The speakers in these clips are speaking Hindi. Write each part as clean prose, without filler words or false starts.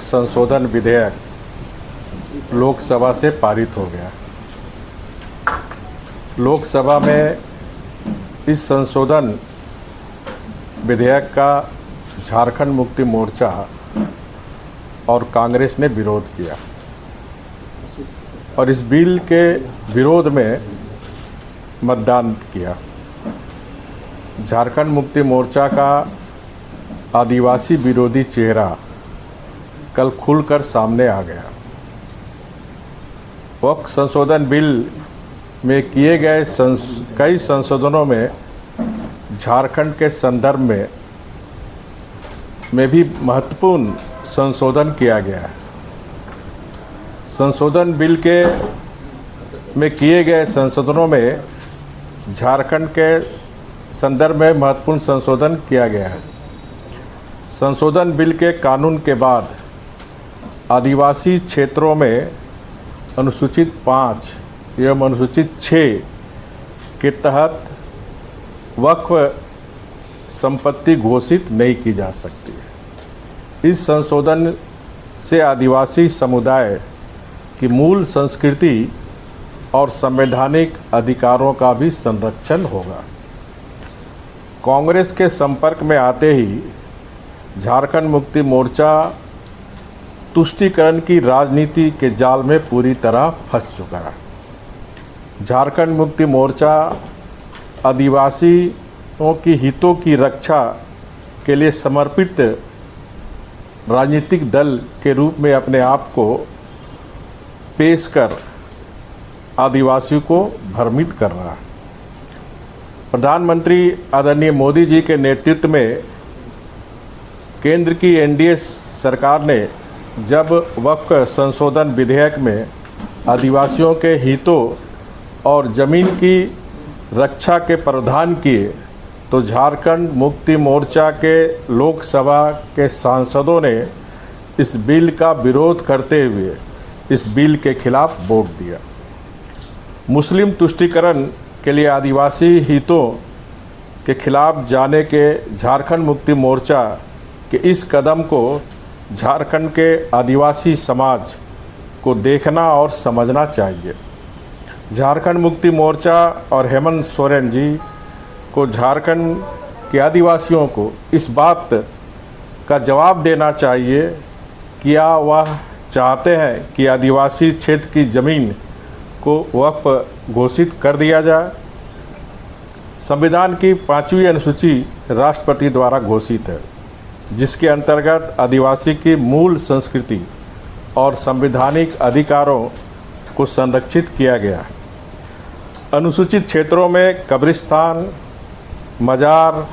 संशोधन विधेयक लोकसभा से पारित हो गया। लोकसभा में इस संशोधन विधेयक का झारखंड मुक्ति मोर्चा और कांग्रेस ने विरोध किया और इस बिल के विरोध में मतदान किया। झारखंड मुक्ति मोर्चा का आदिवासी विरोधी चेहरा कल खुलकर सामने आ गया। वक्फ संशोधन बिल में किए गए कई संशोधनों में झारखंड के संदर्भ में भी महत्वपूर्ण संशोधन किया गया है। संशोधन बिल में किए गए संशोधनों में झारखंड के संदर्भ में महत्वपूर्ण संशोधन किया गया है। संशोधन बिल के कानून के बाद आदिवासी क्षेत्रों में अनुसूचित 5 एवं अनुसूचित 6 के तहत वक्फ संपत्ति घोषित नहीं की जा सकती है। इस संशोधन से आदिवासी समुदाय की मूल संस्कृति और संवैधानिक अधिकारों का भी संरक्षण होगा। कांग्रेस के संपर्क में आते ही झारखंड मुक्ति मोर्चा तुष्टीकरण की राजनीति के जाल में पूरी तरह फंस चुका है। झारखंड मुक्ति मोर्चा आदिवासियों की हितों की रक्षा के लिए समर्पित राजनीतिक दल के रूप में अपने आप को पेश कर आदिवासियों को भ्रमित कर रहा है। प्रधानमंत्री आदरणीय मोदी जी के नेतृत्व में केंद्र की एनडीए सरकार ने जब वक्फ संशोधन विधेयक में आदिवासियों के हितों और ज़मीन की रक्षा के प्रावधान किए तो झारखंड मुक्ति मोर्चा के लोकसभा के सांसदों ने इस बिल का विरोध करते हुए इस बिल के खिलाफ वोट दिया। मुस्लिम तुष्टीकरण के लिए आदिवासी हितों के खिलाफ जाने के झारखंड मुक्ति मोर्चा के इस कदम को झारखंड के आदिवासी समाज को देखना और समझना चाहिए। झारखंड मुक्ति मोर्चा और हेमंत सोरेन जी को झारखंड के आदिवासियों को इस बात का जवाब देना चाहिए कि क्या वह चाहते हैं कि आदिवासी क्षेत्र की ज़मीन को वक्फ घोषित कर दिया जाए। संविधान की 5वीं अनुसूची राष्ट्रपति द्वारा घोषित है, जिसके अंतर्गत आदिवासी की मूल संस्कृति और संवैधानिक अधिकारों को संरक्षित किया गया है। अनुसूचित क्षेत्रों में कब्रिस्तान, मजार,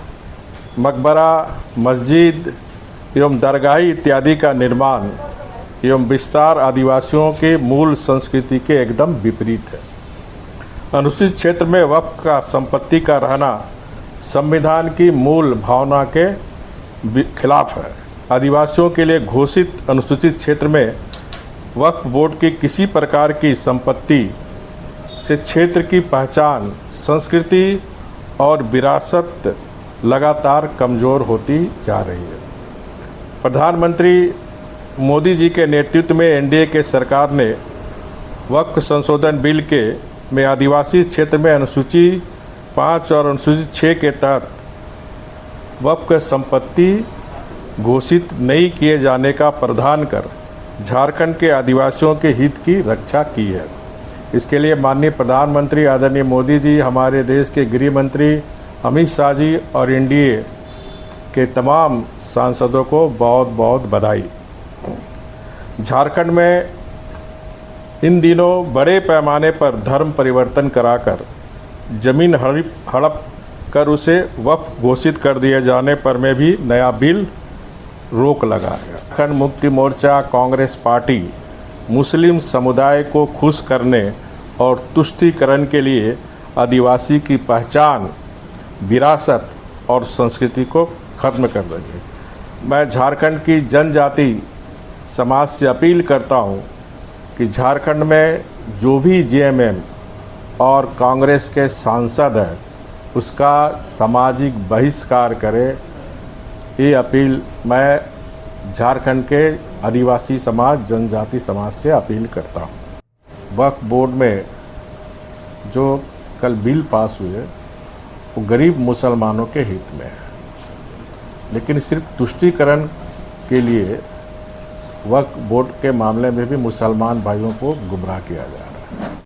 मकबरा, मस्जिद एवं दरगाह इत्यादि का निर्माण एवं विस्तार आदिवासियों के मूल संस्कृति के एकदम विपरीत है। अनुसूचित क्षेत्र में वक्फ का संपत्ति का रहना संविधान की मूल भावना के खिलाफ है। आदिवासियों के लिए घोषित अनुसूचित क्षेत्र में वक्फ बोर्ड की किसी प्रकार की संपत्ति से क्षेत्र की पहचान, संस्कृति और विरासत लगातार कमज़ोर होती जा रही है। प्रधानमंत्री मोदी जी के नेतृत्व में एनडीए के सरकार ने वक्फ संशोधन बिल में आदिवासी क्षेत्र में अनुसूची 5 और अनुसूची 6 के तहत वक्फ संपत्ति घोषित नहीं किए जाने का प्रावधान कर झारखंड के आदिवासियों के हित की रक्षा की है। इसके लिए माननीय प्रधानमंत्री आदरणीय मोदी जी, हमारे देश के गृह मंत्री अमित शाह जी और एनडीए के तमाम सांसदों को बहुत बहुत बधाई। झारखंड में इन दिनों बड़े पैमाने पर धर्म परिवर्तन कराकर ज़मीन हड़प कर उसे वक्फ घोषित कर दिए जाने पर में भी नया बिल रोक लगाएगा। झारखंड मुक्ति मोर्चा कांग्रेस पार्टी मुस्लिम समुदाय को खुश करने और तुष्टीकरण के लिए आदिवासी की पहचान, विरासत और संस्कृति को ख़त्म कर देंगे। मैं झारखंड की जनजाति समाज से अपील करता हूं कि झारखंड में जो भी जेएमएम और कांग्रेस के सांसद हैं उसका सामाजिक बहिष्कार करे। ये अपील मैं झारखंड के आदिवासी समाज, जनजाति समाज से अपील करता हूँ। वक्फ बोर्ड में जो कल बिल पास हुए वो गरीब मुसलमानों के हित में है, लेकिन सिर्फ तुष्टीकरण के लिए वक्फ बोर्ड के मामले में भी मुसलमान भाइयों को गुमराह किया जा रहा है।